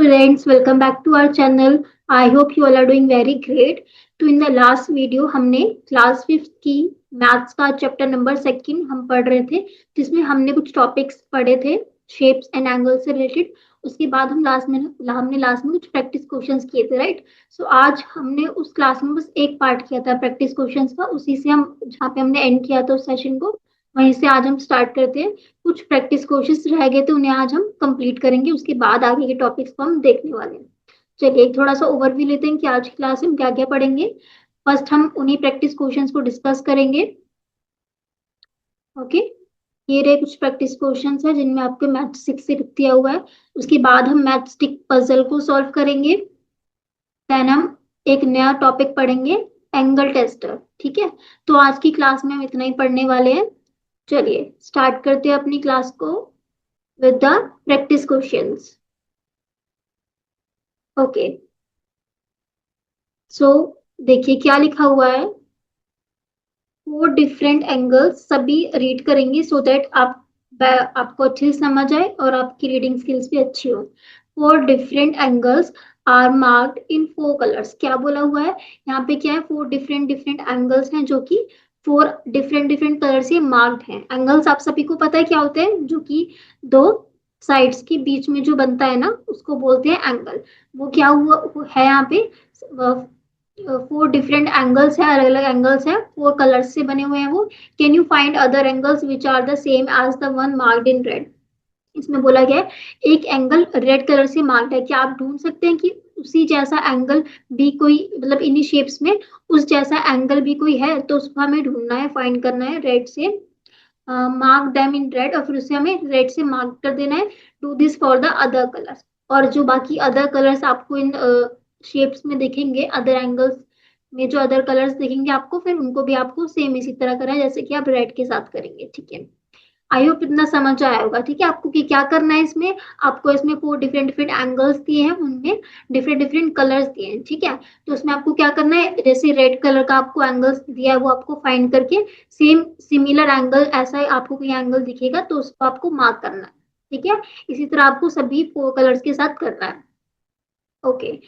students, welcome back to our channel. I hope you all are doing very great. तो in the last video हमने class fifth की maths का chapter number second हम पढ़ रहे थे, जिसमें हमने कुछ टॉपिक्स पढ़े थे शेप्स एंड एंगल से रिलेटेड। उसके बाद हमने लास्ट में कुछ प्रैक्टिस क्वेश्चंस किए थे, राइट। सो आज हमने उस क्लास में बस एक पार्ट किया था प्रैक्टिस क्वेश्चंस का, उसी से हम जहाँ पे हमने एंड किया था उस सेशन को, वहीं से आज हम स्टार्ट करते हैं। कुछ प्रैक्टिस क्वेश्चंस रह गए थे, उन्हें आज हम कंप्लीट करेंगे, उसके बाद आगे के टॉपिक्स को हम देखने वाले हैं। चलिए एक थोड़ा सा ओवरव्यू लेते हैं कि आज की क्लास में हम क्या क्या पढ़ेंगे। फर्स्ट हम उन्हीं प्रैक्टिस क्वेश्चंस को डिस्कस करेंगे। ओके, ये रहे कुछ प्रैक्टिस क्वेश्चंस है जिनमें आपके मैथ 6 से दिया हुआ है। उसके बाद हम मैथ स्टिक पजल को सॉल्व करेंगे। देन हम एक नया टॉपिक पढ़ेंगे, एंगल टेस्टर। ठीक है, तो आज की क्लास में हम इतना ही पढ़ने वाले हैं। चलिए स्टार्ट करते हैं अपनी क्लास को with the practice questions. Okay, so देखिए क्या लिखा हुआ है। 4 डिफरेंट एंगल्स, सभी रीड करेंगे सो दैट आपको अच्छे से समझ आए और आपकी रीडिंग स्किल्स भी अच्छी हो। 4 different angles are marked in 4 colours. क्या बोला हुआ है यहाँ पे, क्या है, 4 डिफरेंट डिफरेंट एंगल्स हैं जो कि 4 डिफरेंट डिफरेंट कलर से मार्क्ड हैं। एंगल्स आप सभी को पता है क्या होते हैं, जो कि दो साइड्स के बीच में जो बनता है ना, उसको बोलते हैं एंगल। वो क्या हुआ है यहाँ पे, 4 डिफरेंट एंगल्स है, अलग अलग एंगल्स है, 4 कलर्स से बने हुए हैं वो। Can you find other angles which are the same as the one marked in red. इसमें बोला गया है एक एंगल रेड कलर से मार्क्ड है, क्या आप ढूंढ सकते हैं कि उसी जैसा एंगल भी कोई, मतलब इन्हीं शेप्स में उस जैसा एंगल भी कोई है, तो उसको हमें ढूंढना है, फाइंड करना है रेड से। मार्क देम इन रेड, और फिर उसे हमें रेड से मार्क कर देना है। Do this for the other colours, और जो बाकी अदर कलर्स आपको इन शेप्स में दिखेंगे, अदर एंगल्स में जो अदर कलर्स दिखेंगे आपको, फिर उनको भी आपको सेम इसी तरह करना है जैसे कि आप रेड के साथ करेंगे। ठीक है, आई होप इतना समझ आया होगा। ठीक है, आपको कि क्या करना है इसमें, आपको इसमें 4 डिफरेंट डिफरेंट एंगल्स दिए हैं, उनमें डिफरेंट डिफरेंट कलर्स दिए हैं। ठीक है, तो उसमें आपको क्या करना है, जैसे रेड कलर का आपको एंगल्स दिया है वो आपको फाइंड करके सेम सिमिलर एंगल, ऐसा ही आपको कोई एंगल दिखेगा तो उसको आपको मार्क करना है। ठीक है, इसी तरह आपको सभी 4 कलर्स के साथ करना है। ओके,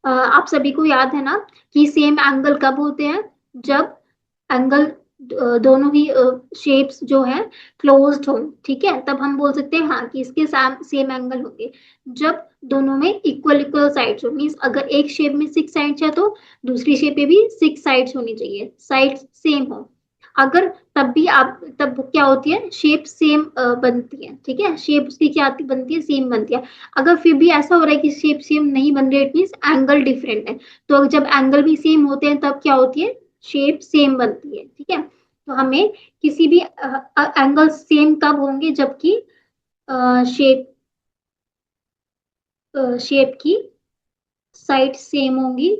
आप सभी को याद है ना कि सेम एंगल कब होते हैं, जब एंगल दोनों ही शेप्स जो है क्लोज्ड हो। ठीक है, तब हम बोल सकते हैं हाँ कि इसके सेम एंगल होंगे। जब दोनों में इक्वल इक्वल साइड्स हो, मीन्स अगर एक शेप में 6 साइड्स है तो दूसरी शेप में भी 6 साइड्स होनी चाहिए, साइड्स सेम हो। अगर तब भी आप, तब क्या होती है, शेप सेम बनती है। ठीक है, शेप उसकी क्या आती बनती है, सेम बनती है। अगर फिर भी ऐसा हो रहा है कि शेप सेम नहीं बन रही है, इट मीन्स एंगल डिफरेंट है। तो जब एंगल भी सेम होते हैं तब क्या होती है, शेप सेम बनती है। ठीक है, तो हमें किसी भी एंगल सेम कब होंगे, जबकि शेप शेप की साइड सेम होंगी।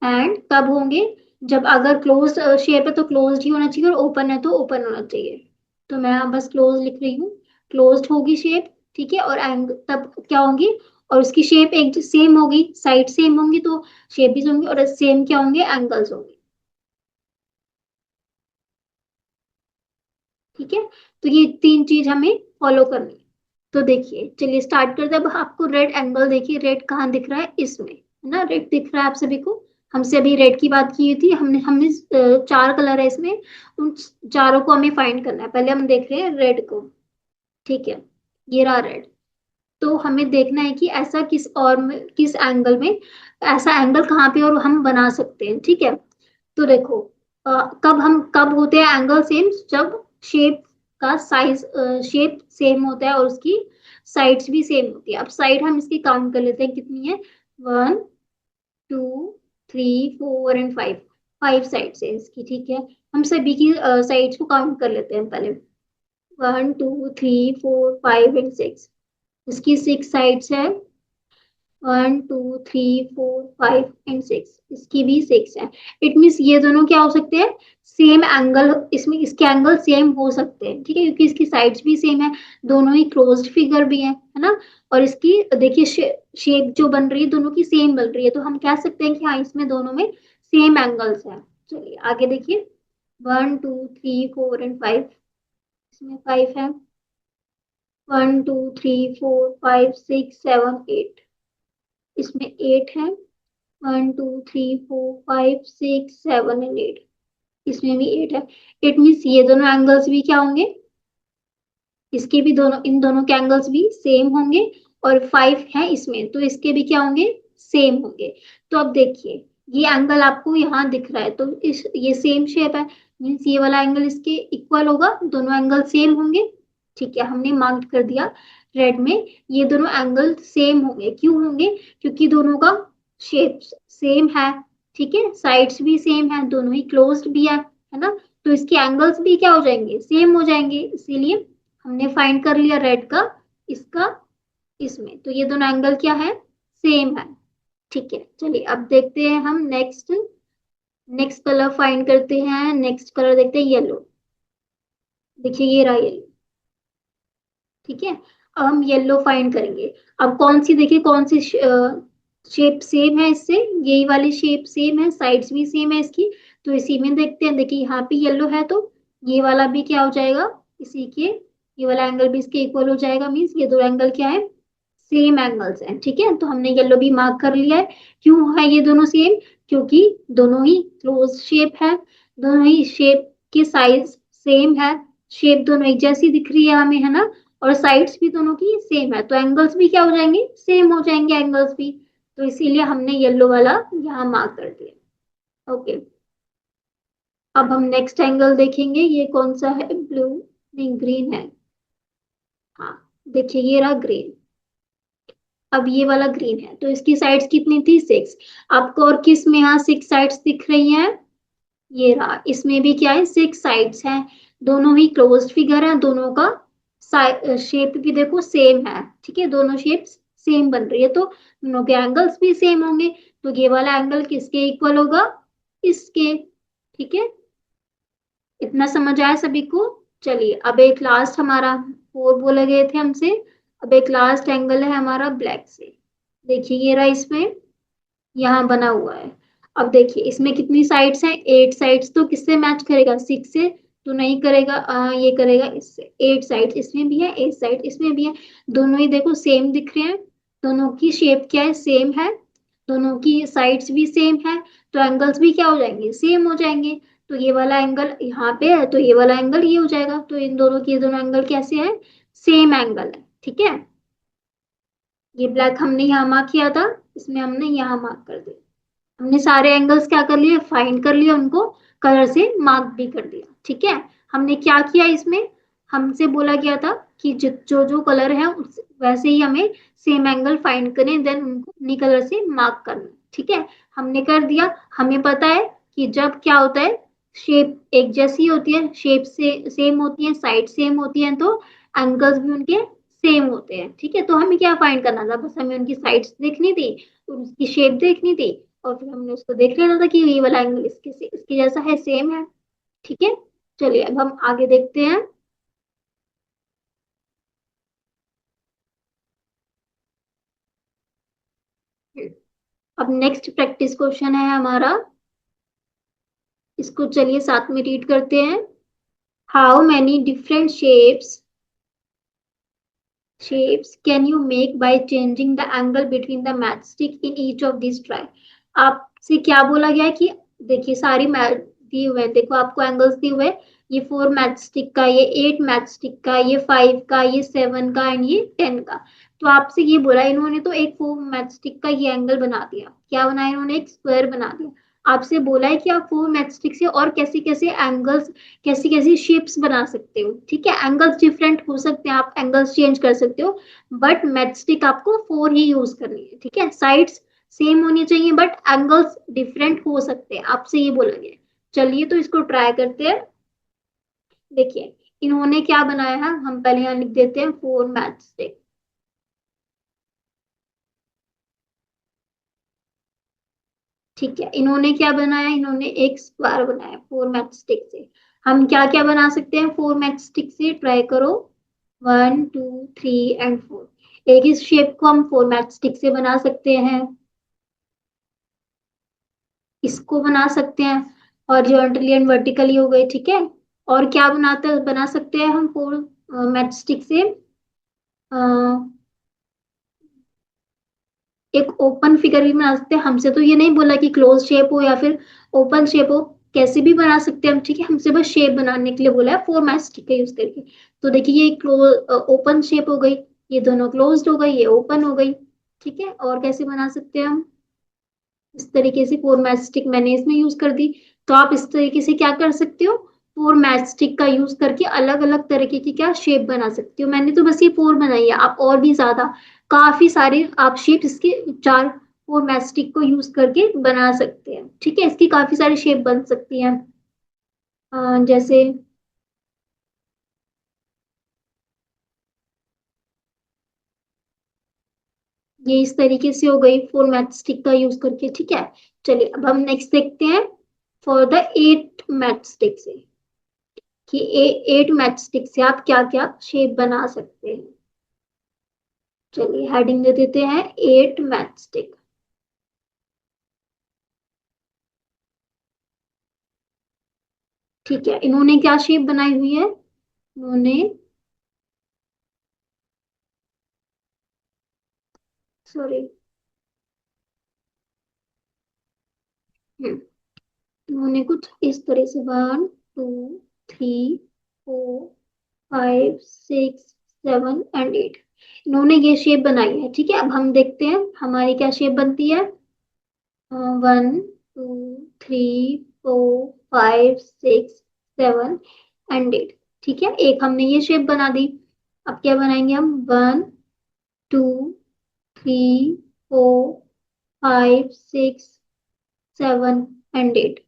एंड कब होंगे, जब अगर क्लोज शेप है तो क्लोज ही होना चाहिए, और ओपन है तो ओपन होना चाहिए। तो मैं यहाँ बस क्लोज लिख रही हूँ, क्लोज्ड होगी शेप। ठीक है, और एंग तब क्या होंगी, और उसकी शेप एक सेम होगी, साइड सेम होंगी तो शेप भी होंगी, और सेम क्या होंगे, एंगल्स होंगे। ठीक है, तो ये 3 चीज हमें फॉलो करनी है। तो देखिए चलिए स्टार्ट करते हैं। अब आपको रेड एंगल देखिए, रेड कहाँ दिख रहा है, इसमें है ना, रेड दिख रहा है आप सभी को। हमसे अभी रेड की बात की थी हमने हमने 4 कलर है इसमें, उन चारों को हमें फाइंड करना है। पहले हम देख रहे हैं रेड को। ठीक है, ये रहा रेड। तो हमें देखना है कि ऐसा किस और में, किस एंगल में, ऐसा एंगल कहाँ पे और हम बना सकते हैं। ठीक है, तो देखो कब होते हैं एंगल सेम, जब शेप का साइज, शेप सेम होता है और उसकी साइड्स भी सेम होती है। अब साइड हम इसकी काउंट कर लेते हैं कितनी है, 1 2 3 4 एंड 5, 5 साइड्स है इसकी। ठीक है, हम सभी की साइड्स को काउंट कर लेते हैं पहले, 1 2 3 4 5 एंड 6। इसकी 6 साइड्स है, 1 2 3 4 5 एंड 6, इसकी भी 6 है। इट मीन्स ये दोनों क्या हो सकते हैं, सेम एंगल, इसमें इसके एंगल सेम हो सकते हैं। ठीक है, क्योंकि इसकी साइड्स भी सेम है, दोनों ही क्लोज्ड फिगर भी है ना। और इसकी देखिए शेप जो बन रही है दोनों की सेम बन रही है, तो हम कह सकते हैं कि हाँ इसमें दोनों में सेम एंगल्स है। चलिए आगे देखिए, 1 2 3 4 एंड 5, इसमें 5 है। 1 2 3 4 5 6 7 8, इसमें 8 है। 1 2 3 4 5 6 7 एंड 8, इसमें भी 8 है। इट मीन्स ये दोनों एंगल्स भी क्या होंगे, इसके भी दोनों, इन दोनों के एंगल्स भी सेम होंगे। और 5 है इसमें, तो इसके भी क्या होंगे, सेम होंगे। तो अब देखिए, ये एंगल आपको यहाँ दिख रहा है, तो इस ये सेम शेप है, मीन्स ये वाला एंगल इसके इक्वल होगा, दोनों एंगल सेम होंगे। ठीक है, हमने मार्क कर दिया रेड में। ये दोनों एंगल सेम होंगे, क्यों होंगे, क्योंकि दोनों का शेप सेम है। ठीक है, साइड्स भी सेम है, दोनों ही क्लोज्ड भी है ना। तो इसके एंगल्स भी क्या हो जाएंगे, सेम हो जाएंगे, इसीलिए हमने फाइंड कर लिया रेड का, इसका, इसमें, तो ये दोनों एंगल क्या है, सेम है। ठीक है, चलिए अब देखते हैं हम नेक्स्ट। नेक्स्ट कलर फाइंड करते हैं, नेक्स्ट कलर देखते हैं येलो। देखिए ये रहा येलो। ठीक है, अब हम येलो फाइंड करेंगे। अब कौन सी, देखिए कौन सी शेप सेम है इससे, यही वाली शेप सेम है, साइड्स भी सेम है इसकी। तो इसी में देखते हैं, देखिए यहाँ पे येलो है, तो ये वाला भी क्या हो जाएगा, इसी के, ये वाला एंगल भी इसके इक्वल हो जाएगा, मीन्स ये दो एंगल क्या है, सेम एंगल्स हैं। ठीक है, तो हमने येलो भी मार्क कर लिया है। क्यों है ये दोनों सेम, क्योंकि दोनों ही क्लोज शेप है, दोनों ही शेप की साइज सेम है, शेप दोनों एक जैसी दिख रही है हमें, है ना। और साइड्स भी दोनों की सेम है, तो एंगल्स भी क्या हो जाएंगे, सेम हो जाएंगे एंगल्स भी। तो इसीलिए हमने येलो वाला यहाँ मार्क कर दिया। ओके, अब हम नेक्स्ट एंगल देखेंगे, ये कौन सा है, ब्लू, नहीं ग्रीन है। हाँ, देखिए ये रहा ग्रीन। अब ये वाला ग्रीन है, तो इसकी साइड्स कितनी थी, 6। आपको और किस में यहाँ 6 साइड्स दिख रही हैं, ये रहा, इसमें भी क्या है, 6 साइड्स हैं। दोनों ही क्लोज्ड फिगर है, दोनों का शेप भी देखो सेम है। ठीक है, दोनों शेप्स सेम बन रही है, तो दोनों के एंगल्स भी सेम होंगे। तो ये वाला एंगल किसके इक्वल होगा, इसके। ठीक है, इतना समझ आया सभी को। चलिए अब एक लास्ट हमारा, 4 बोले गए थे हमसे, अब एक लास्ट एंगल है हमारा ब्लैक से। देखिए ये रहा, इसमें यहाँ बना हुआ है। अब देखिए इसमें कितनी साइड्स हैं, 8 साइड्स, तो किससे मैच करेगा, 6 से तो नहीं करेगा, ये करेगा इससे। 8 साइड्स इसमें भी है, 8 साइड इसमें भी है, दोनों ही देखो सेम दिख रहे हैं, दोनों की शेप क्या है, सेम है, दोनों की साइड्स भी सेम है, तो एंगल्स भी क्या हो जाएंगे, सेम हो जाएंगे। तो ये वाला एंगल यहाँ पे है, तो ये वाला एंगल ये हो जाएगा, तो इन दोनों के दोनों एंगल कैसे हैं, सेम एंगल है। ठीक है, ये ब्लैक हमने यहाँ मार्क किया था, इसमें हमने यहाँ मार्क कर दिया। हमने सारे एंगल्स क्या कर लिए, फाइंड कर लिया, उनको कलर से मार्क भी कर दिया। ठीक है, हमने क्या किया इसमें, हमसे बोला गया था कि जो जो कलर है उस वैसे ही हमें सेम एंगल फाइंड करें, देन उनको उन्हीं कलर से मार्क करना। ठीक है, हमने कर दिया। हमें पता है कि जब क्या होता है, शेप एक जैसी होती है, शेप से सेम होती है, साइड सेम होती है, तो एंगल्स भी उनके सेम होते हैं। ठीक है, तो हमें क्या फाइंड करना था, बस हमें उनकी साइड्स देखनी थी, उनकी शेप देखनी थी, और फिर हमने उसको देख लेना था कि ये वाला एंगल इसके जैसा है, सेम है। ठीक है, चलिए अब हम आगे देखते हैं। अब नेक्स्ट प्रैक्टिस क्वेश्चन है हमारा, इसको चलिए साथ में रीड करते हैं। How many different shapes can you make by changing the angle between the matchstick in each of these try। आपसे क्या बोला गया है कि देखिए सारी मैच दिए हुए हैं, देखो आपको एंगल्स दिए हुए हैं, ये 4 मैच स्टिक का, ये 8 मैच स्टिक का, ये 5 का, ये 7 का एंड ये 10 का। तो आपसे ये बोला, इन्होंने तो एक 4 मैच स्टिक का ये एंगल बना दिया, क्या बनाया इन्होंने, एक स्क्वायर बना दिया। आपसे बोला है कि आप 4 मैच स्टिक से और कैसे कैसे एंगल्स, कैसी कैसी शेप्स बना सकते हो। ठीक है, एंगल्स डिफरेंट हो सकते हैं, आप एंगल्स चेंज कर सकते हो, बट मैचस्टिक आपको 4 ही यूज करनी है। ठीक है, साइड्स सेम होनी चाहिए, बट एंगल्स डिफरेंट हो सकते हैं, आपसे ये बोला गया है। चलिए तो इसको ट्राई करते हैं। देखिए इन्होंने क्या बनाया है, हम पहले यहाँ लिख देते हैं 4 मैचस्टिक। ठीक है, इन्होंने क्या बनाया, इन्होंने एक स्क्वायर बनाया 4 मैचस्टिक से। हम क्या क्या बना सकते हैं 4 मैचस्टिक से, ट्राई करो। 1 2 3 एंड 4, एक इस शेप को हम 4 मैचस्टिक से बना सकते हैं, इसको बना सकते हैं, हॉरिजॉन्टली एंड वर्टिकली हो गए। ठीक है, और क्या बना सकते हैं हम 4 मैचस्टिक से, अ, एक ओपन फिगर भी बना सकते हैं। हमसे तो ये नहीं बोला कि क्लोज शेप हो या फिर ओपन शेप हो, कैसे भी बना सकते हैं हम, ठीक है। हमसे बस शेप बनाने के लिए बोला है, फोर मैस्टिक का यूज करके। तो देखिए ये क्लोज ओपन शेप हो गई, ये दोनों क्लोज्ड हो गई, ये ओपन हो गई, ठीक है। और कैसे बना सकते हैं हम, इस तरीके से फोर मैस्टिक मैंने इसमें यूज कर दी। तो आप इस तरीके से क्या कर सकते हो, फोर मैस्टिक का यूज करके अलग अलग तरीके की क्या शेप बना सकते हो। मैंने तो बस ये फोर बनाई है, आप और भी ज्यादा काफी सारे आप शेप इसके चार फोर मैस्टिक को यूज करके बना सकते हैं, ठीक है। इसकी काफी सारी शेप बन सकती हैं। जैसे ये इस तरीके से हो गई फोर मैस्टिक का यूज करके, ठीक है। चलिए अब हम नेक्स्ट देखते हैं फॉर द एट मैस्टिक से, कि एट मैच स्टिक से आप क्या क्या शेप बना सकते हैं। चलिए हेडिंग दे देते हैं एट मैच स्टिक, ठीक है। इन्होंने क्या शेप बनाई हुई है, इन्होंने, सॉरी, इन्होंने कुछ इस तरह से 1 2 3 4 5 6 7 एंड 8, इन्होंने ये शेप बनाई है, ठीक है। अब हम देखते हैं हमारी क्या शेप बनती है। 1 2 3 4 5 6 7 एंड 8, ठीक है। एक हमने ये शेप बना दी। अब क्या बनाएंगे हम, 1 2 3 4 5 6 7 एंड 8,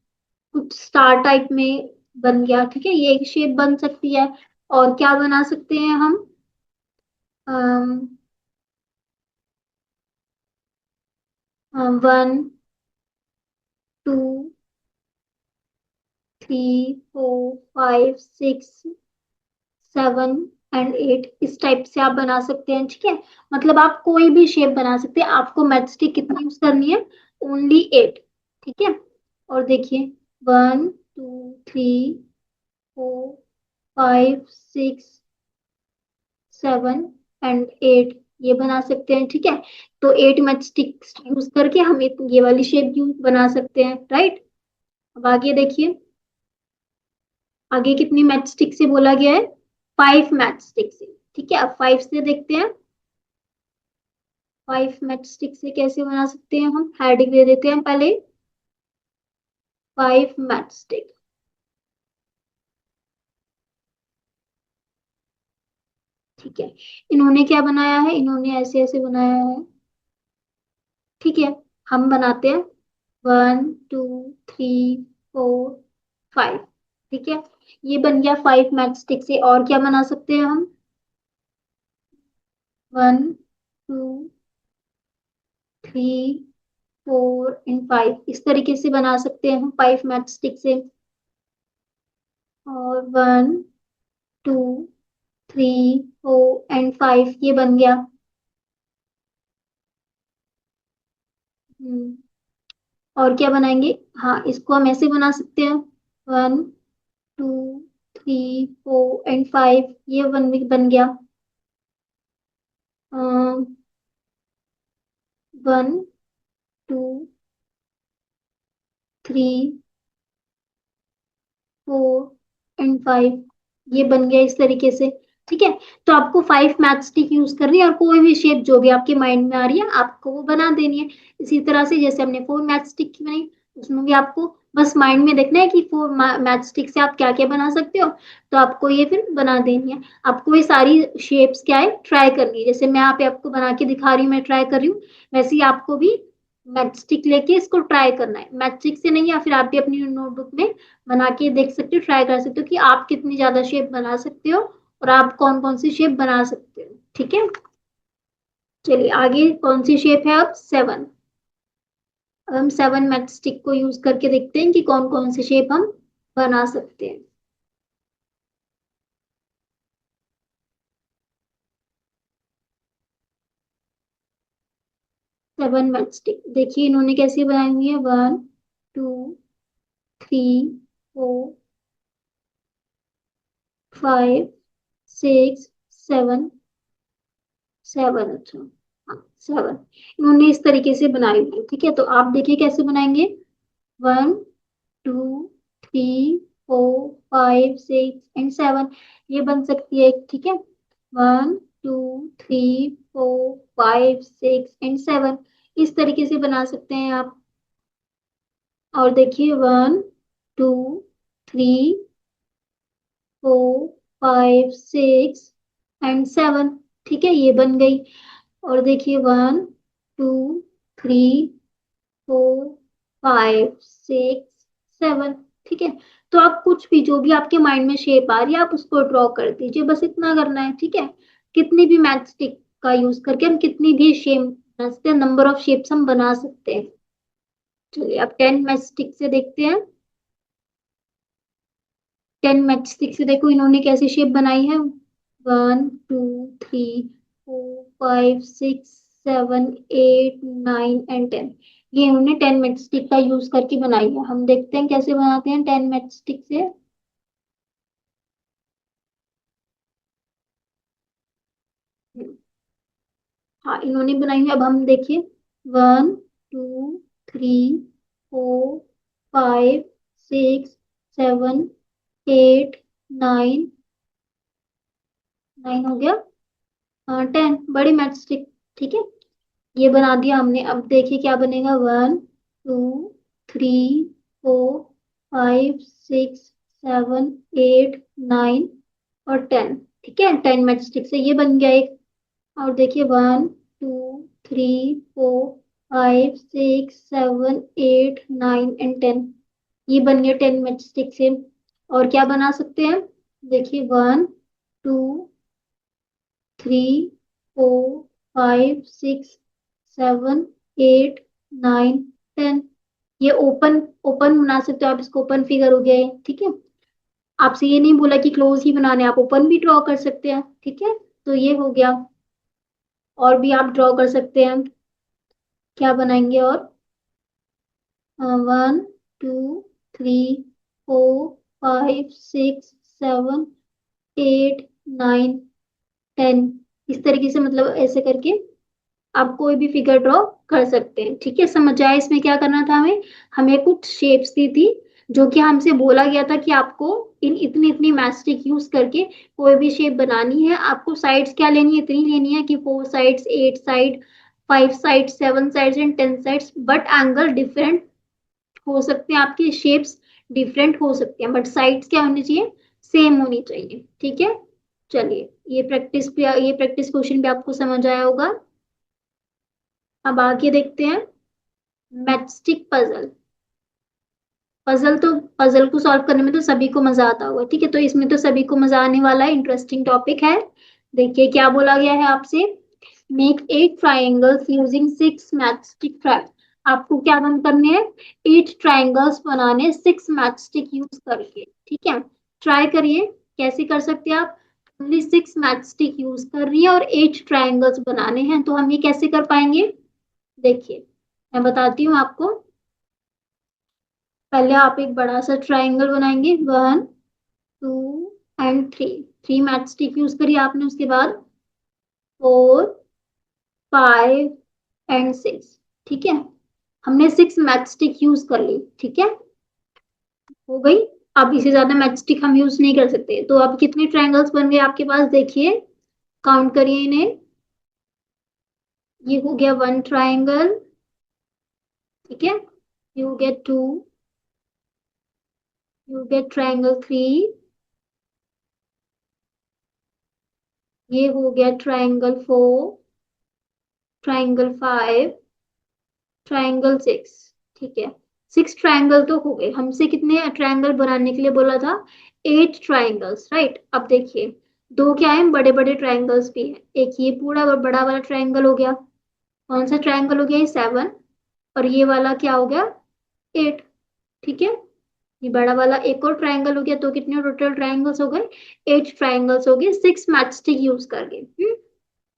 कुछ स्टार टाइप में बन गया, ठीक है। ये एक शेप बन सकती है। और क्या बना सकते हैं हम, 1 2 3 4 5 6 7 एंड 8, इस टाइप से आप बना सकते हैं, ठीक है। मतलब आप कोई भी शेप बना सकते हैं, आपको मैचस्टिक कितनी यूज करनी है, ओनली 8, ठीक है। और देखिए 1 2 3 4 5 6 7 एंड 8 ये बना सकते हैं, ठीक है। तो 8 मैचस्टिक यूज करके हम ये वाली शेप यूज बना सकते हैं, राइट। अब आगे देखिए, आगे कितनी मैचस्टिक से बोला गया है, 5 मैचस्टिक से, ठीक है। अब 5 से देखते हैं, 5 मैचस्टिक से कैसे बना सकते हैं हम, हेडिंग दे देते हैं पहले 5 मैचस्टिक, ठीक है। इन्होंने क्या बनाया है, इन्होंने ऐसे ऐसे बनाया है, ठीक है। हम बनाते हैं 1 2 3 4 5, ठीक है। ये बन गया 5 मैचस्टिक से। और क्या बना सकते हैं हम, 1 2 3 4 एंड 5, इस तरीके से बना सकते हैं हम 5 मैचस्टिक से। और 1 2 3 4 एंड 5 ये बन गया। हम्म, और क्या बनाएंगे, हाँ इसको हम ऐसे बना सकते हैं 1 2 3 4 एंड 5, ये बन गया। 1 2 3 4 एंड 5, ये बन गया इस तरीके से, ठीक है। तो आपको 5 मैच स्टिक यूज करनी है और कोई भी शेप जो भी आपके माइंड में आ रही है आपको वो बना देनी है। इसी तरह से जैसे हमने 4 मैच स्टिक की बनाई, उसमें भी आपको बस माइंड में देखना है कि 4 मैच स्टिक से आप क्या क्या बना सकते हो, तो आपको ये फिर बना देनी है। आपको ये सारी शेप्स क्या है ट्राई करनी है, जैसे मैं यहाँ पे आपको बना के दिखा रही हूँ, मैं ट्राई कर रही हूँ, वैसे ही आपको भी मैच स्टिक लेके इसको ट्राई करना है। मैच स्टिक से नहीं, या फिर आप भी अपनी नोटबुक में बना के देख सकते हो, ट्राई कर सकते हो कि आप कितनी ज्यादा शेप बना सकते हो और आप कौन कौन सी शेप बना सकते हो, ठीक है। चलिए आगे कौन सी शेप है, अब 7। अब हम 7 मैच स्टिक को यूज करके देखते हैं कि कौन कौन सी शेप हम बना सकते हैं। 7 मैच स्टिक देखिए इन्होंने कैसी बनाई हुई है, 1 2 3 4 5 6 7 7, अच्छा, हाँ 7। इन्होंने इस तरीके से बनाई हुई है, ठीक है। तो आप देखिए कैसे बनाएंगे। 1 2 3 4 5 6 एंड 7, ये बन सकती है, ठीक है। 1 2 3 4 5 6 एंड 7, इस तरीके से बना सकते हैं आप। और देखिए 1 2 3 4 5 6 एंड 7, ठीक है, ये बन गई। और देखिए 1 2 3 4 5 6 7, ठीक है। तो आप कुछ भी, जो भी आपके माइंड में शेप आ रही है, आप उसको ड्रॉ कर दीजिए, बस इतना करना है, ठीक है। कितनी भी मैच स्टिक का यूज करके हम कितनी भी शेप बना सकते हैं, नंबर ऑफ शेप्स हम बना सकते हैं। चलिए अब 10 मैच स्टिक से देखते हैं। 10 मैच स्टिक से देखो इन्होंने कैसी शेप बनाई है। 1 2 3 4 5 6 7 8 9 एंड 10, ये इन्होंने 10 मैच स्टिक का यूज करके बनाई है। हम देखते हैं कैसे बनाते हैं 10 मैच स्टिक से। हाँ इन्होंने बनाई है, अब हम देखिए 1 2 3 4 5 6 7 8 9, 9 हो गया। 10 बड़ी मैच स्टिक, ठीक है, ये बना दिया हमने। अब देखिए क्या बनेगा। 1 2 3 4 5 6 7 8 9 और 10, ठीक है। 10 मैच स्टिक से ये बन गया एक। और देखिए 1 2 3 4 5 6 7 8 9 एंड 10, ये बन गया 10 मैच स्टिक से। और क्या बना सकते हैं। देखिए 1 2 3 4 5 6 7 8 9 10, ये ओपन ओपन बना सकते हो आप, इसको ओपन फिगर हो गया ये, ठीक है। आपसे ये नहीं बोला कि क्लोज ही बनाने, आप ओपन भी ड्रॉ कर सकते हैं, ठीक है। तो ये हो गया। और भी आप ड्रॉ कर सकते हैं। क्या बनाएंगे और। 1 2 3 4 5 6 7 8 9 10, इस तरीके से, मतलब ऐसे करके आप कोई भी फिगर ड्रॉ कर सकते हैं, ठीक है। समझ आया इसमें क्या करना था हमें। हमें कुछ शेप्स दी थी, जो कि हमसे बोला गया था कि आपको इन इतनी इतनी मैस्टिक यूज करके कोई भी शेप बनानी है। आपको साइड्स क्या लेनी है, इतनी लेनी है कि 4 sides, 8 side, 5 side, 7 sides and 10 sides, but angle different हो सकते हैं, आपके शेप्स डिफरेंट हो सकते हैं, बट साइड्स क्या होनी चाहिए, सेम होनी चाहिए, ठीक है। चलिए ये प्रैक्टिस क्वेश्चन भी आपको समझ आया होगा। अब आगे देखते हैं मैचस्टिक पजल। पजल तो पजल को सॉल्व करने में तो सभी को मजा आता होगा, ठीक है। तो इसमें तो सभी को मजा आने वाला है, इंटरेस्टिंग टॉपिक है। देखिए क्या बोला गया है आपसे। Make 8 triangles using 6 matchstick try. आपको क्या बंद करने हैं, 8 ट्राइंगल्स बनाने 6 मैचस्टिक यूज करके, ठीक है। ट्राई करिए, कैसे कर सकते हैं आप। ओनली 6 मैचस्टिक यूज कर रही है और 8 ट्राइंगल्स बनाने हैं, तो हम ये कैसे कर पाएंगे। देखिए मैं बताती हूँ आपको। पहले आप एक बड़ा सा ट्राइंगल बनाएंगे। 1 2 एंड 3, 3 मैच स्टिक यूज करिए आपने। उसके बाद 4 5 एंड 6, ठीक है। हमने 6 मैच स्टिक यूज कर ली, ठीक है, हो गई। अब इसे ज्यादा मैच स्टिक हम यूज नहीं कर सकते, तो अब कितने ट्राइंगल्स बन गए आपके पास, देखिए काउंट करिए इन्हें। ये हो गया 1 ट्राइंगल, ठीक है। ये हो गया 2, ये हो गया ट्राइंगल 3, ये हो गया ट्राइंगल 4, ट्राइंगल 5, ट्राइंगल 6, ठीक है। 6 ट्राइंगल तो हो गए। हमसे कितने ट्राइंगल बनाने के लिए बोला था, 8 ट्राइंगल्स, राइट। अब देखिए दो क्या है, बड़े बड़े ट्राइंगल्स भी है। एक ये पूरा बड़ा वाला ट्राइंगल हो गया। कौन सा ट्राइंगल हो गया, ये 7। और ये वाला क्या हो गया, 8, ठीक है। ये बड़ा वाला एक और ट्राइंगल हो गया, तो कितने टोटल ट्राइंगल्स हो गए, 8 ट्राइंगल्स हो गए 6 मैच स्टिक यूज करके।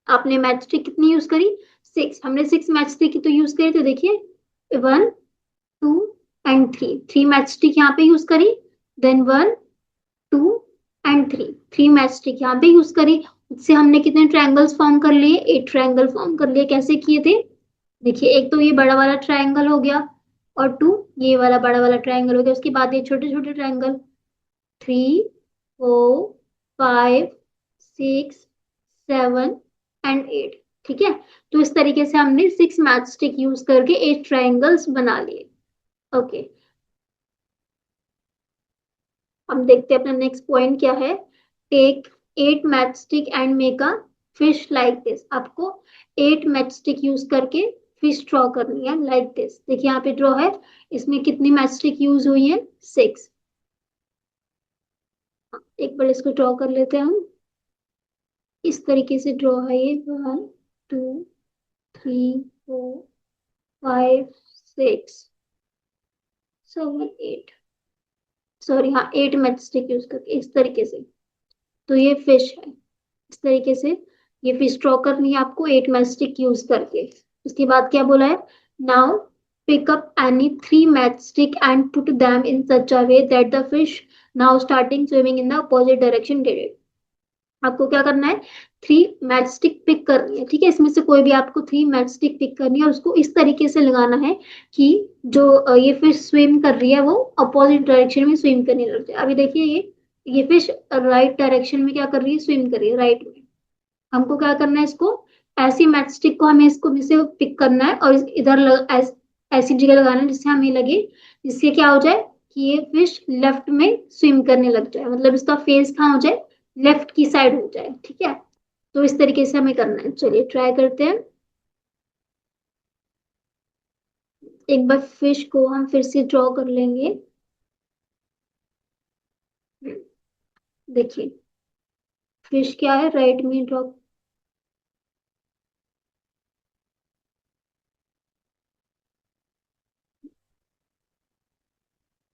आपने मैच स्टिक कितनी यूज करी, 6। हमने 6 मैच स्टिक तो यूज करी, तो देखिए 1 2 एंड 3, 3 मैच स्टिक यहाँ पे यूज करी। देन 1 2 एंड 3, 3 मैच स्टिक यहाँ पे यूज करी। इससे हमने कितने ट्रायंगल्स फॉर्म कर लिए? 8 ट्रायंगल फॉर्म कर लिए। कैसे किए थे? देखिए, एक तो ये बड़ा वाला ट्रायंगल हो गया, और टू, ये वाला बड़ा वाला ट्रायंगल हो गया। उसके बाद ये छोटे छोटे ट्रायंगल, 3, 4, 5, 6, 7 एंड 8। ठीक है, तो इस तरीके से हमने 6 मैच स्टिक यूज करके 8 ट्रायंगल्स बना लिए। ओके, हम देखते हैं अपना नेक्स्ट पॉइंट क्या है। Take 8 match stick and make a fish like this. आपको 8 मैच स्टिक यूज करके फिश ड्रॉ करनी है लाइक दिस। देखिए यहाँ पे ड्रॉ है, इसमें कितनी मैच स्टिक यूज हुई है? 6। एक बार इसको ड्रॉ कर लेते हैं हम। इस तरीके से ड्रॉ है ये। 1, 2, 3, 4, 5, 6, 7, 8। सॉरी, हाँ, 8 मैच स्टिक यूज करके इस तरीके से। तो ये फिश है। इस तरीके से ये फिश ड्रॉ करनी है आपको 8 मैच स्टिक यूज करके। उसके बाद क्या बोला है? Now pick up any 3 match stick and put them in such a way that the fish now starting swimming in the opposite direction get it. आपको क्या करना है? 3 मैच स्टिक पिक करनी है। ठीक है, इसमें से कोई भी आपको 3 मैच स्टिक पिक करनी है, और उसको इस तरीके से लगाना है कि जो ये फिश स्विम कर रही है वो अपोजिट डायरेक्शन में स्विम करने लग जाए। अभी देखिए, ये फिश राइट डायरेक्शन में क्या कर रही है? स्विम कर रही है राइट में। हमको क्या करना है? इसको ऐसी मैच स्टिक को हमें इसको से पिक करना है, और इधर ऐसी जगह लगाना है जिससे हमें लगे, जिससे क्या हो जाए कि ये फिश लेफ्ट में स्विम करने लग जाए, मतलब इसका फेस कहाँ हो जाए? लेफ्ट की साइड हो जाए। ठीक है, तो इस तरीके से हमें करना है। चलिए ट्राई करते हैं। एक बार फिश को हम फिर से ड्रॉ कर लेंगे। देखिए, फिश क्या है? राइट में ड्रॉ।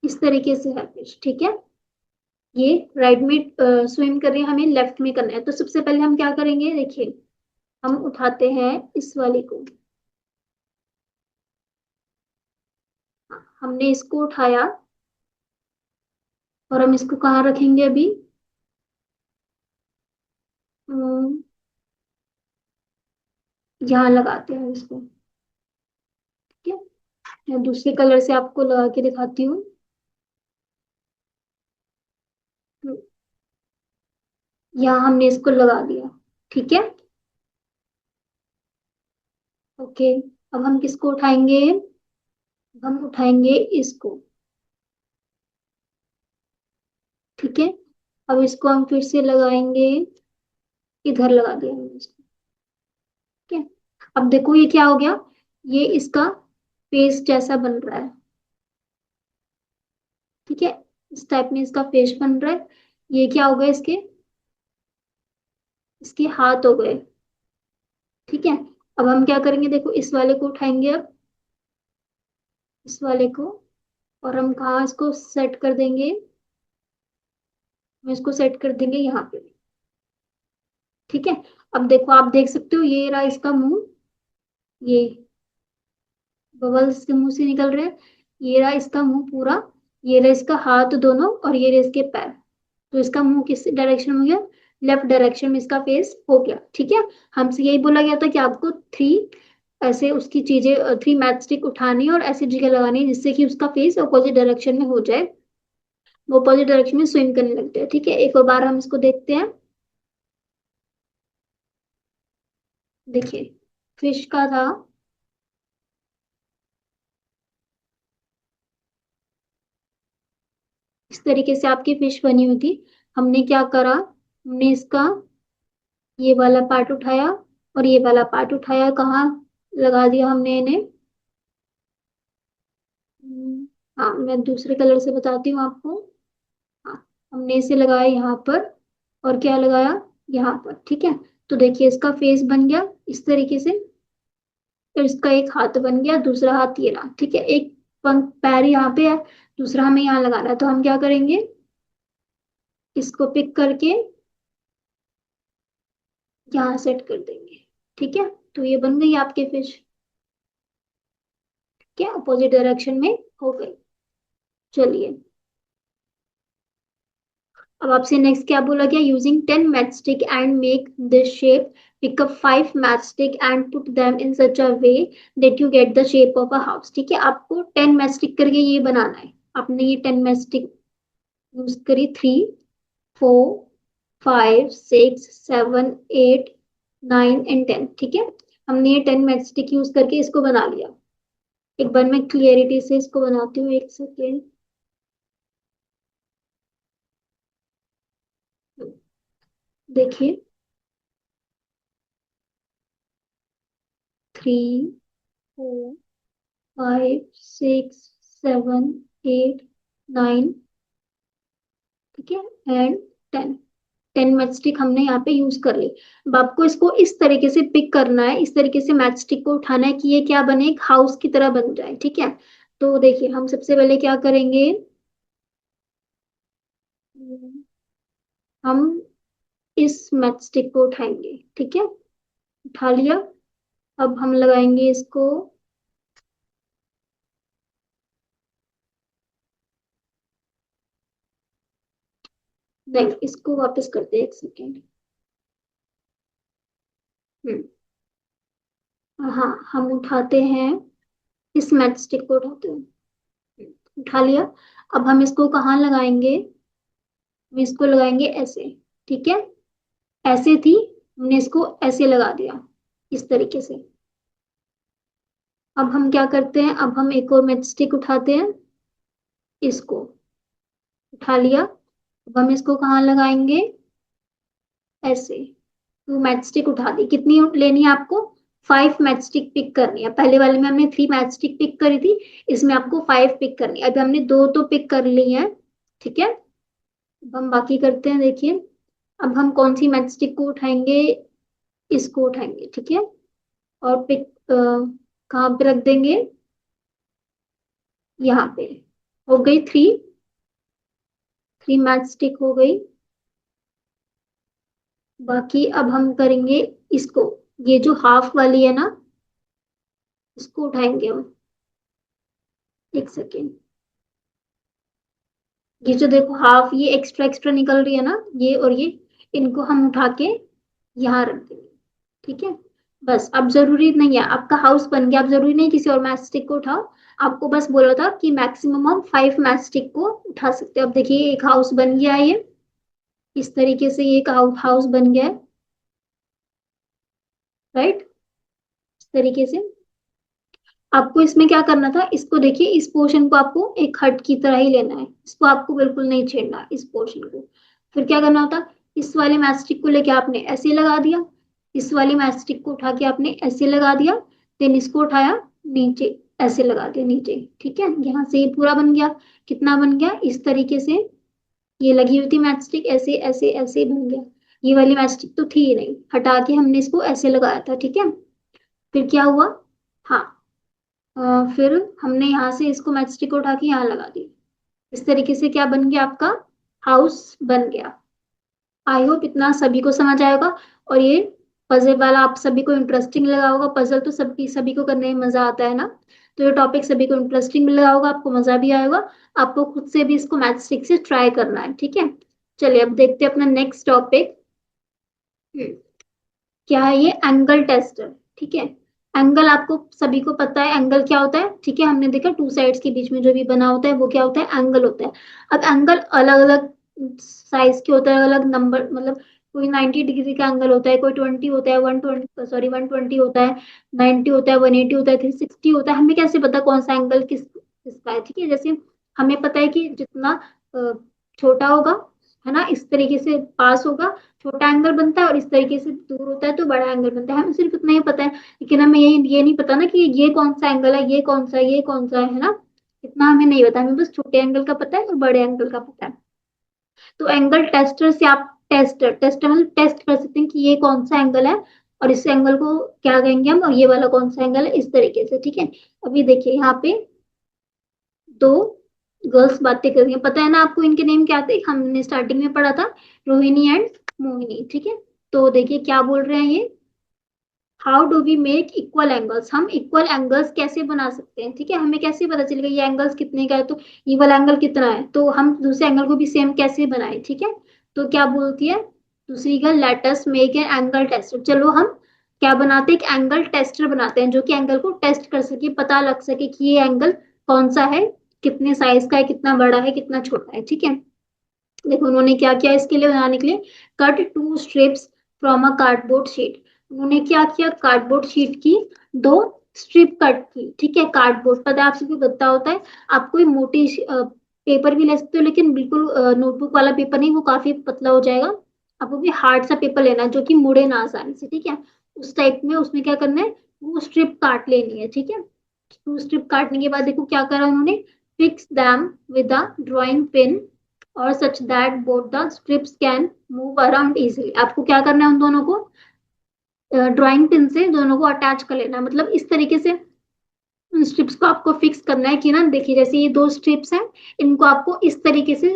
इस तरीके से है फिश। ठीक है, ये राइट में स्विम कर रही है, हमें लेफ्ट में करना है। तो सबसे पहले हम क्या करेंगे? देखिए, हम उठाते हैं इस वाले को। हमने इसको उठाया, और हम इसको कहाँ रखेंगे अभी? अम, यहाँ लगाते हैं इसको। ठीक है, मैं दूसरे कलर से आपको लगा के दिखाती हूँ। यहाँ हमने इसको लगा दिया। ठीक है, ओके। अब हम किसको उठाएंगे? हम उठाएंगे इसको। ठीक है, अब इसको हम फिर से लगाएंगे। इधर लगा दिया हमने इसको। ठीक है, अब देखो ये क्या हो गया? ये इसका फेस जैसा बन रहा है। ठीक है, इस टाइप में इसका फेस बन रहा है। ये क्या हो गया? इसके इसके हाथ हो गए। ठीक है, अब हम क्या करेंगे? देखो, इस वाले को उठाएंगे अब, इस वाले को, और हम कहाँ इसको सेट कर देंगे? हम इसको सेट कर देंगे यहाँ पे। ठीक है, अब देखो, आप देख सकते हो ये रहा इसका मुंह। ये बबल्स इसके मुंह से निकल रहे हैं। ये रहा इसका मुंह पूरा। ये रहा इसका हाथ दोनों, और ये रहा इसके पैर। तो इसका मुंह किस डायरेक्शन में हो गया? लेफ्ट डायरेक्शन में इसका फेस हो गया। ठीक है, हमसे यही बोला गया था कि आपको 3 ऐसे उसकी चीजें, 3 मैच स्टिक उठानी है और ऐसी जगह लगानी है जिससे कि उसका फेस अपोजिट डायरेक्शन में हो जाए, वो अपोजिट डायरेक्शन में स्विम करने लगते हैं। ठीक है, एक और बार हम इसको देखते हैं। देखिए, फिश का था, इस तरीके से आपकी फिश बनी हुई थी। हमने क्या करा? हमने इसका ये वाला पार्ट उठाया, और ये वाला पार्ट उठाया, कहाँ लगा दिया हमने इन्हें? हाँ, मैं दूसरे कलर से बताती हूँ आपको। हाँ, हमने इसे लगाया यहाँ पर, और क्या लगाया? यहाँ पर। ठीक है, तो देखिए इसका फेस बन गया इस तरीके से। फिर इसका एक हाथ बन गया, दूसरा हाथ ये रहा। ठीक है, एक पंख पैर यहाँ पे है, दूसरा हमें यहाँ लगाना है। तो हम क्या करेंगे? इसको पिक करके यहाँ सेट कर देंगे। ठीक है, तो ये बन गई आपके फिश। क्या अपोजिट डायरेक्शन में हो गई। चलिए, अब आपसे नेक्स्ट क्या बोला गया, using 10 matchstick and make this shape, pick up 5 matchstick and put them in such a way that you get the shape of a house. ठीक है, आपको 10 मैचस्टिक करके ये बनाना है। आपने ये 10 मैचस्टिक यूज करी, 3, 4, 5, 6, 7, 8, 9 एंड 10। ठीक है, हमने ये 10 मैचस्टिक यूज करके इसको बना लिया। एक बार मैं क्लियरिटी से इसको बनाती हूँ, एक सेकेंड। देखिए, 3, 4, 5, 6, 7, 8, 9, ठीक है, एंड 10। 10 मैचस्टिक हमने यहाँ पे यूज कर ली। अब आपको इसको इस तरीके से पिक करना है, इस तरीके से मैचस्टिक को उठाना है कि ये क्या बने, एक हाउस की तरह बन जाए। ठीक है, तो देखिए हम सबसे पहले क्या करेंगे, हम इस मैचस्टिक को उठाएंगे। ठीक है, उठा लिया। अब हम लगाएंगे इसको, नहीं इसको वापस करते हैं, एक सेकेंड। हम्म, हाँ, हम उठाते हैं, इस मैचस्टिक को उठाते हैं। उठा लिया। अब हम इसको कहाँ लगाएंगे, हम इसको लगाएंगे ऐसे। ठीक है, ऐसे थी, हमने इसको ऐसे लगा दिया, इस तरीके से। अब हम क्या करते हैं, अब हम एक और मैचस्टिक उठाते हैं, इसको उठा लिया। अब हम इसको कहाँ लगाएंगे, ऐसे। तो मैचस्टिक उठा दी, कितनी लेनी है आपको, 5 मैचस्टिक पिक करनी है। पहले वाले में हमने 3 मैचस्टिक पिक करी थी, इसमें आपको 5 पिक करनी है। अभी हमने दो तो पिक कर ली है। ठीक है, अब हम बाकी करते हैं, देखिए। अब हम कौन सी मैचस्टिक को उठाएंगे, इसको उठाएंगे। ठीक है, और पिक कहाँ पे रख देंगे, यहाँ पे। हो गई 3 मैचस्टिक हो गई। बाकी अब हम करेंगे इसको, ये जो हाफ वाली है ना, इसको उठाएंगे हम। एक सेकेंड, ये जो देखो हाफ, ये एक्स्ट्रा एक्स्ट्रा निकल रही है ना, ये और ये, इनको हम उठा के यहाँ रख देंगे। ठीक है, बस। अब जरूरी नहीं है, आपका हाउस बन गया। अब जरूरी नहीं किसी और मैच स्टिक को उठाओ, आपको बस बोला था कि मैक्सिमम हम 5 मैच स्टिक को उठा सकते हो। अब देखिए एक हाउस बन गया है ये, इस तरीके से ये एक हाउस बन गया है, राइट, इस तरीके से। आपको इसमें क्या करना था, इसको देखिए, इस पोर्शन को आपको एक हट की तरह ही लेना है, इसको आपको बिल्कुल नहीं छेड़ना, इस पोर्शन को। फिर क्या करना होता, इस वाले मैस्टिक को लेके आपने ऐसे लगा दिया, इस वाली मैस्टिक को उठा के आपने ऐसे लगा दिया, देन इसको उठाया, नीचे ऐसे लगा दिया नीचे। ठीक है, यहाँ से ये पूरा बन गया। कितना बन गया, इस तरीके से ये लगी हुई थी मैचस्टिक, ऐसे ऐसे ऐसे बन गया। ये वाली मैचस्टिक तो थी ही नहीं, हटा के हमने इसको ऐसे लगाया था। ठीक है, फिर क्या हुआ, हाँ, फिर हमने यहाँ से इसको मैचस्टिक को उठा के यहाँ लगा दी। इस तरीके से क्या बन गया, आपका हाउस बन गया। आई होप इतना सभी को समझ आएगा। और ये पजल वाला आप सभी को इंटरेस्टिंग लगा होगा, पजल तो सभी सभी को करने में मजा आता है ना। तो ये टॉपिक सभी को इंटरेस्टिंग लगा होगा, आपको मजा भी आएगा। आपको खुद से भी इसको मैथस्टिक से ट्राई करना है। ठीक है, चलिए अब देखते हैं अपना नेक्स्ट टॉपिक। क्या है ये, एंगल टेस्टर। ठीक है, एंगल आपको सभी को पता है एंगल क्या होता है। ठीक है, हमने देखा टू साइड्स के बीच में जो भी बना होता है वो क्या होता है, एंगल होता है। अब एंगल अलग अलग साइज के होता है, अलग नंबर, मतलब कोई 90 डिग्री का एंगल होता है, कोई 20 होता है, 120, सॉरी 120 होता है, 90 होता है, 180 होता है, 360 होता है। हमें कैसे पता कौन सा एंगल किसका है। ठीक है, जैसे हमें पता है कि जितना अ, छोटा होगा, है ना, इस तरीके से पास होगा, छोटा एंगल बनता है, और इस तरीके से दूर होता है तो बड़ा एंगल बनता है। हमें सिर्फ इतना ही पता है, लेकिन हमें ये नहीं पता ना कि ये कौन सा एंगल है, ये कौन सा है, ये कौन सा है ना। इतना हमें नहीं पता, हमें बस छोटे एंगल का पता है और बड़े एंगल का पता है। तो एंगल टेस्टर से आप टेस्टर मतलब टेस्ट कर सकते हैं कि ये कौन सा एंगल है, और इस एंगल को क्या कहेंगे हम, और ये वाला कौन सा एंगल है, इस तरीके से। ठीक है, अभी देखिए यहाँ पे दो गर्ल्स बातें कर रही हैं, पता है ना आपको इनके नेम क्या थे, हमने स्टार्टिंग में पढ़ा था, रोहिणी एंड मोहिनी। ठीक है, तो देखिए क्या बोल रहे हैं ये, how do we make equal angles, हम इक्वल एंगल्स कैसे बना सकते हैं। ठीक है, हमें कैसे पता चलेगा ये एंगल्स कितने का है, तो ये वाला एंगल कितना है, तो हम दूसरे एंगल को भी सेम कैसे बनाए। ठीक है, तो क्या बोलती है दूसरी girl, let us make an angle tester. चलो हम क्या बनाते हैं, एक एंगल टेस्टर बनाते हैं जो कि एंगल को टेस्ट कर सके, पता लग सके कि ये एंगल कौन सा है, कितने साइज का है, कितना बड़ा है, कितना छोटा है। ठीक है, देखो उन्होंने क्या किया इसके लिए बनाने के लिए, cut two strips from a cardboard sheet. उन्होंने क्या किया, कार्डबोर्ड शीट की दो स्ट्रिप कट की। ठीक है, कार्डबोर्ड पता है आप सबको पता होता है, आप कोई मोटी पेपर भी ले सकते हो, लेकिन बिल्कुल नोटबुक वाला पेपर नहीं, वो काफी पतला हो जाएगा। आपको भी हार्ड सा पेपर लेना है जो कि मुड़े ना आसानी से। ठीक है, उस टाइप में उसमें क्या करना है, वो स्ट्रिप काट लेनी है। ठीक है, टू स्ट्रिप काटने के बाद देखो क्या करा उन्होंने, fix them with a drawing pin और such that both the strips can move around easily. आपको क्या करना है, उन दोनों को ड्राइंग पिन से दोनों को अटैच कर लेना है, मतलब इस तरीके से उन स्ट्रिप्स को आपको फिक्स करना है कि ना, देखिए जैसे ये दो स्ट्रिप्स हैं, इनको आपको इस तरीके से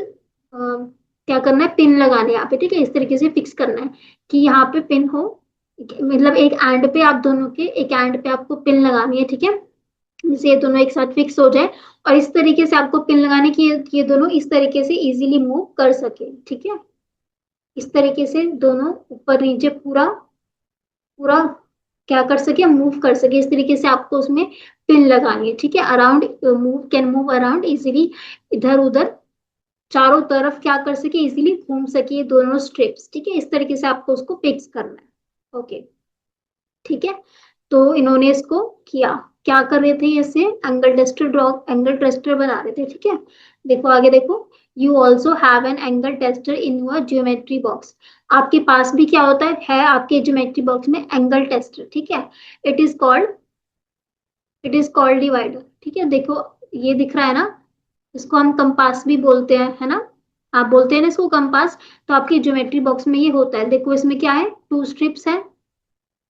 क्या करना है, पिन लगाने हैं यहाँ पे। ठीक है, इस तरीके से फिक्स करना है कि यहाँ पे पिन हो, मतलब एक एंड पे आप दोनों के एक एंड पे आपको पिन लगानी है। ठीक है, जिससे ये दोनों एक साथ फिक्स हो जाए, और इस तरीके से आपको पिन लगाने की ये दोनों इस तरीके से इजीली मूव कर सके। ठीक है, इस तरीके से दोनों ऊपर नीचे पूरा पूरा क्या कर सके, मूव कर सके, इस तरीके से आपको उसमें पिन लगानी है। ठीक है, around move can move around easily, इधर उधर चारों तरफ क्या कर सके, इजीली घूम सके ये दोनों स्ट्रिप्स। ठीक है, इस तरीके से आपको उसको फिक्स करना है। ओके, ठीक है, तो इन्होंने इसको किया, क्या कर रहे थे, ऐसे angle tester draw, angle tester बना रहे थे। ठीक है, देखो आगे देखो, you also have an angle tester in your geometry box. आपके पास भी क्या होता है आपके ज्योमेट्री बॉक्स में एंगल टेस्टर। ठीक है, it is called it is called divider. ठीक है, देखो ये दिख रहा है ना, इसको हम कंपास भी बोलते हैं, है ना, आप बोलते हैं ना इसको कंपास। तो आपके ज्योमेट्री बॉक्स में ये होता है, देखो इसमें क्या है, टू स्ट्रिप्स है,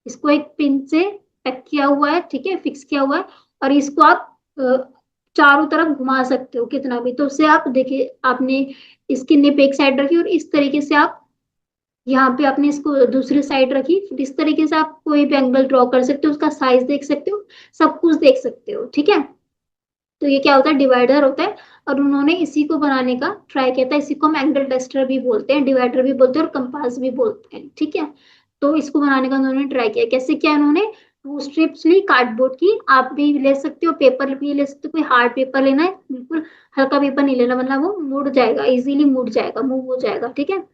इसको एक पिन से टक किया हुआ है। ठीक है, फिक्स किया हुआ है, और इसको आप चारों तरफ घुमा सकते हो कितना भी। तो उससे आप देखिए, आपने इसकी निप एक साइड रखी और इस तरीके से आप यहाँ पे आपने इसको दूसरी साइड रखी, फिर इस तरीके से आप कोई भी एंगल ड्रॉ कर सकते हो, उसका साइज देख सकते हो, सब कुछ देख सकते हो। ठीक है, तो ये क्या होता है, डिवाइडर होता है, और उन्होंने इसी को बनाने का ट्राई किया था। इसी को हम एंगल टेस्टर भी बोलते हैं, डिवाइडर भी बोलते हैं, और कंपास भी बोलते हैं। ठीक है, तो इसको बनाने का उन्होंने ट्राई किया, कैसे किया उन्होंने, टू स्ट्रिप्स ली कार्डबोर्ड की, आप भी ले सकते हो, पेपर भी ले सकते हो, कोई हार्ड पेपर लेना है, बिल्कुल हल्का पेपर नहीं लेना, वरना वो मुड़ जाएगा, इजीली मुड़ जाएगा, मूव हो जाएगा। ठीक है,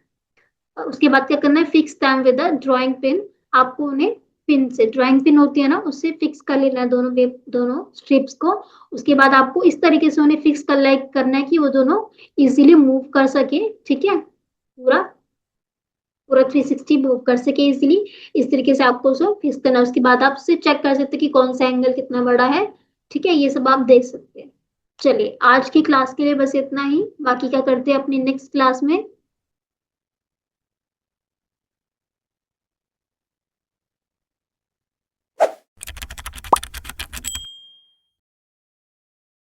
और उसके बाद क्या करना है, fix them with a drawing pin. आपको उन्हें पिन से, ड्राइंग पिन होती है ना, उससे फिक्स कर लेना है दोनों दोनों स्ट्रिप्स को। उसके बाद आपको इस तरीके से उन्हें फिक्स करना है कि वो दोनों इजीली मूव कर सके। ठीक है, पूरा पूरा 360 मूव कर सके इजीली, इस तरीके से आपको उसको फिक्स करना है। उसके बाद आप उससे चेक कर सकते हैं कि कौन सा एंगल कितना बड़ा है। ठीक है, ये सब आप देख सकते हैं। चलिए आज की क्लास के लिए बस इतना ही, बाकी क्या करते हैं अपनी नेक्स्ट क्लास में।